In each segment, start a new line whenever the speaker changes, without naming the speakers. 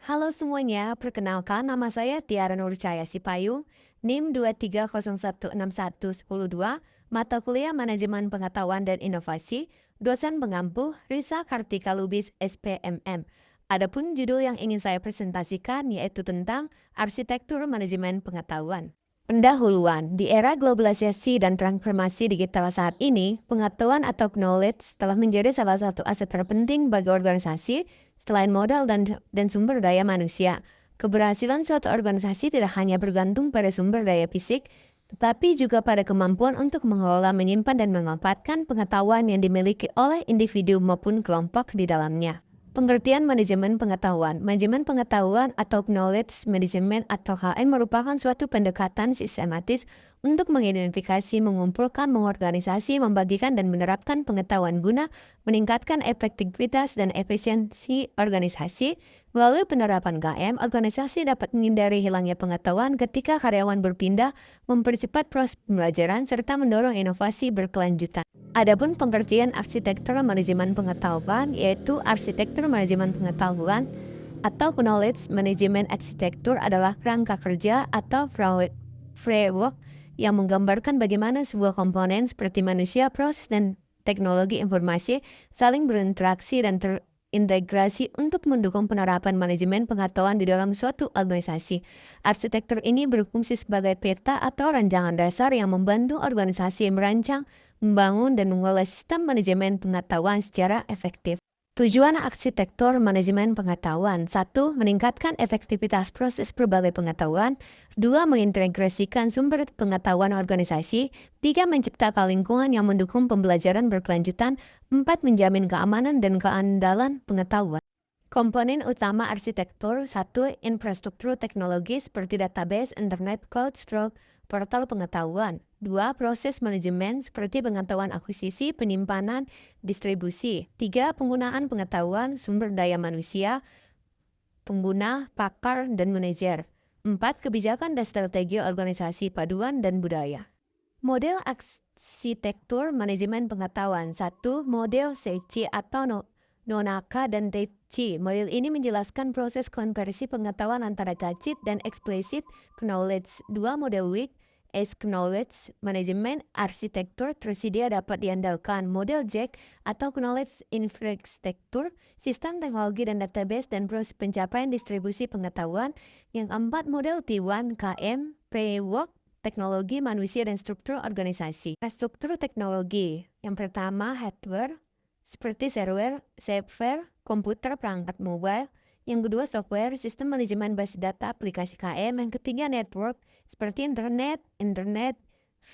Halo semuanya, perkenalkan nama saya Tiara Nurcaya Sipayung, NIM 230161102, mata kuliah Manajemen Pengetahuan dan Inovasi, dosen pengampu Risa Kartika Lubis SPMM. Adapun judul yang ingin saya presentasikan yaitu tentang arsitektur manajemen pengetahuan. Pendahuluan, di era globalisasi dan transformasi digital saat ini, pengetahuan atau knowledge telah menjadi salah satu aset terpenting bagi organisasi selain modal dan sumber daya manusia. Keberhasilan suatu organisasi tidak hanya bergantung pada sumber daya fisik, tetapi juga pada kemampuan untuk mengelola, menyimpan, dan memanfaatkan pengetahuan yang dimiliki oleh individu maupun kelompok di dalamnya. Pengertian manajemen pengetahuan. Manajemen pengetahuan atau knowledge management atau KM merupakan suatu pendekatan sistematis untuk mengidentifikasi, mengumpulkan, mengorganisasi, membagikan, dan menerapkan pengetahuan guna meningkatkan efektivitas dan efisiensi organisasi. Melalui penerapan KM, organisasi dapat menghindari hilangnya pengetahuan ketika karyawan berpindah, mempercepat proses pembelajaran, serta mendorong inovasi berkelanjutan. Adapun pengertian arsitektur manajemen pengetahuan yaitu arsitektur manajemen pengetahuan atau knowledge management arsitektur adalah kerangka kerja atau framework yang menggambarkan bagaimana sebuah komponen seperti manusia, proses, dan teknologi informasi saling berinteraksi dan terintegrasi untuk mendukung penerapan manajemen pengetahuan di dalam suatu organisasi. Arsitektur ini berfungsi sebagai peta atau rancangan dasar yang membantu organisasi merancang, membangun, dan mengelola sistem manajemen pengetahuan secara efektif. Tujuan arsitektur manajemen pengetahuan: 1. Meningkatkan efektivitas proses berbagai pengetahuan. 2. Mengintegrasikan sumber pengetahuan organisasi. 3. Menciptakan lingkungan yang mendukung pembelajaran berkelanjutan. 4. Menjamin keamanan dan keandalan pengetahuan. Komponen utama arsitektur: 1. Infrastruktur teknologi seperti database, internet, cloud, stroke, portal pengetahuan. 2. Proses manajemen seperti pengetahuan akuisisi, penyimpanan, distribusi. 3. Penggunaan pengetahuan, sumber daya manusia, pengguna, pakar, dan manajer. 4. Kebijakan dan strategi organisasi, paduan, dan budaya. Model arsitektur manajemen pengetahuan. 1. Model Seichi atau Nonaka dan Teichi. Model ini menjelaskan proses konversi pengetahuan antara tacit dan eksplisit knowledge. 2. Model Weak as knowledge management arsitektur tersedia dapat diandalkan. Model Jack atau knowledge infrastructure, sistem teknologi dan database dan proses pencapaian distribusi pengetahuan. Yang keempat, model T1 KM framework teknologi manusia dan struktur organisasi. Struktur teknologi. Yang pertama, hardware seperti server, komputer, perangkat mobile. Yang kedua, software, sistem manajemen basis data, aplikasi KM. Yang ketiga, network, seperti internet,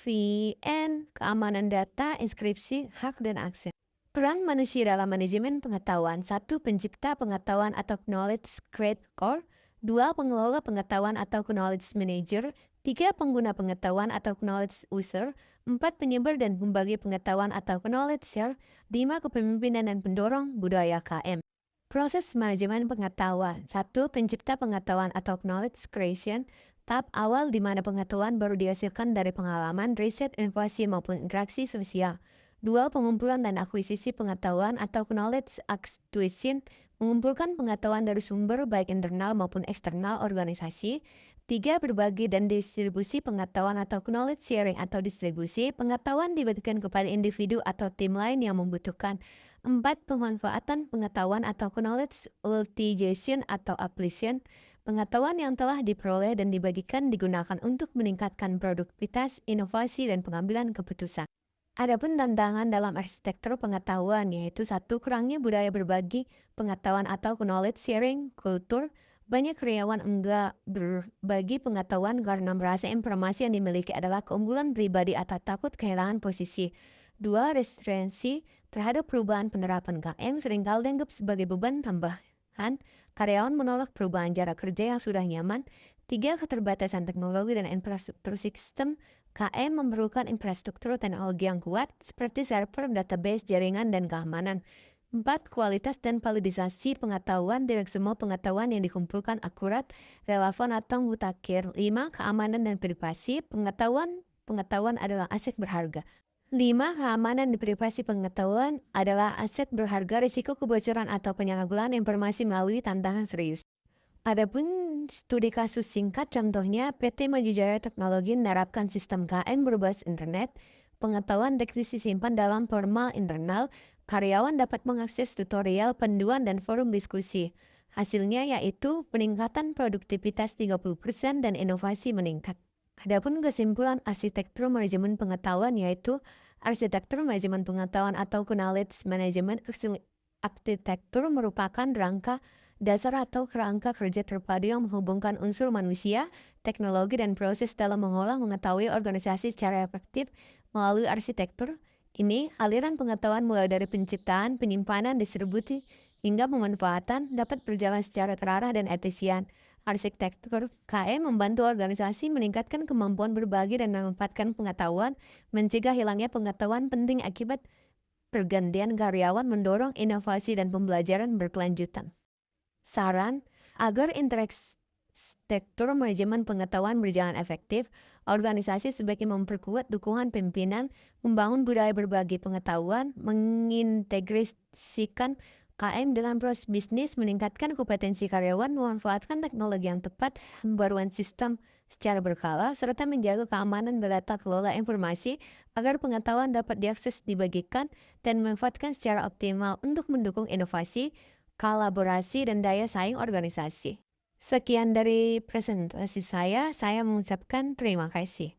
VN, keamanan data, inskripsi, hak, dan akses. Peran manusia dalam manajemen pengetahuan. 1. Pencipta pengetahuan atau knowledge creator. 2. Pengelola pengetahuan atau knowledge manager. 3. Pengguna pengetahuan atau knowledge user. 4. Penyebar dan pembagi pengetahuan atau knowledge share. 5. Kepemimpinan dan pendorong budaya KM. Proses manajemen pengetahuan. 1. Pencipta pengetahuan atau knowledge creation. Tahap awal di mana pengetahuan baru dihasilkan dari pengalaman, riset, inovasi, maupun interaksi sosial. 2. Pengumpulan dan akuisisi pengetahuan atau knowledge acquisition. Mengumpulkan pengetahuan dari sumber baik internal maupun eksternal organisasi. 3. Berbagi dan distribusi pengetahuan atau knowledge sharing atau distribusi. Pengetahuan dibagikan kepada individu atau tim lain yang membutuhkan. 4. Pemanfaatan pengetahuan atau knowledge utilization atau application. Pengetahuan yang telah diperoleh dan dibagikan digunakan untuk meningkatkan produktivitas, inovasi, dan pengambilan keputusan. Adapun tantangan dalam arsitektur pengetahuan yaitu 1. Kurangnya budaya berbagi pengetahuan atau knowledge sharing kultur. Banyak karyawan enggak berbagi pengetahuan karena merasa informasi yang dimiliki adalah keunggulan pribadi atau takut kehilangan posisi. 2. Restriksi terhadap perubahan penerapan KM seringkali dianggap sebagai beban tambahan. Karyawan menolak perubahan jarak kerja yang sudah nyaman. 3. Keterbatasan teknologi dan infrastruktur sistem. KM memerlukan infrastruktur teknologi yang kuat seperti server, database, jaringan, dan keamanan. 4. Kualitas dan validasi pengetahuan. Tidak semua pengetahuan yang dikumpulkan akurat, relevan, atau mutakhir. 5. Keamanan dan privasi. Pengetahuan adalah aset berharga. 5. Keamanan dan privasi pengetahuan adalah aset berharga. Risiko kebocoran atau penyalahgunaan informasi melalui tantangan serius. Adapun studi kasus singkat contohnya PT Majujaya Teknologi menerapkan sistem KM berbasis internet, pengetahuan teknis disimpan dalam formal internal, karyawan dapat mengakses tutorial, panduan, dan forum diskusi. Hasilnya yaitu peningkatan produktivitas 30% dan inovasi meningkat. Adapun kesimpulan arsitektur manajemen pengetahuan yaitu arsitektur manajemen pengetahuan atau knowledge management arsitektur merupakan rangka dasar atau kerangka kerja terpadu yang menghubungkan unsur manusia, teknologi, dan proses dalam mengolah mengetahui organisasi secara efektif melalui arsitektur. Ini, aliran pengetahuan mulai dari penciptaan, penyimpanan, distribusi, hingga pemanfaatan dapat berjalan secara terarah dan efisien. Arsitektur KM membantu organisasi meningkatkan kemampuan berbagi dan memanfaatkan pengetahuan, mencegah hilangnya pengetahuan penting akibat pergantian karyawan, mendorong inovasi dan pembelajaran berkelanjutan. Saran, agar arsitektur manajemen pengetahuan berjalan efektif, organisasi sebaiknya memperkuat dukungan pimpinan, membangun budaya berbagi pengetahuan, mengintegrasikan KM dengan proses bisnis, meningkatkan kompetensi karyawan, memanfaatkan teknologi yang tepat, pembaruan sistem secara berkala, serta menjaga keamanan data kelola informasi agar pengetahuan dapat diakses, dibagikan, dan dimanfaatkan secara optimal untuk mendukung inovasi, kolaborasi, dan daya saing organisasi. Sekian dari presentasi saya mengucapkan terima kasih.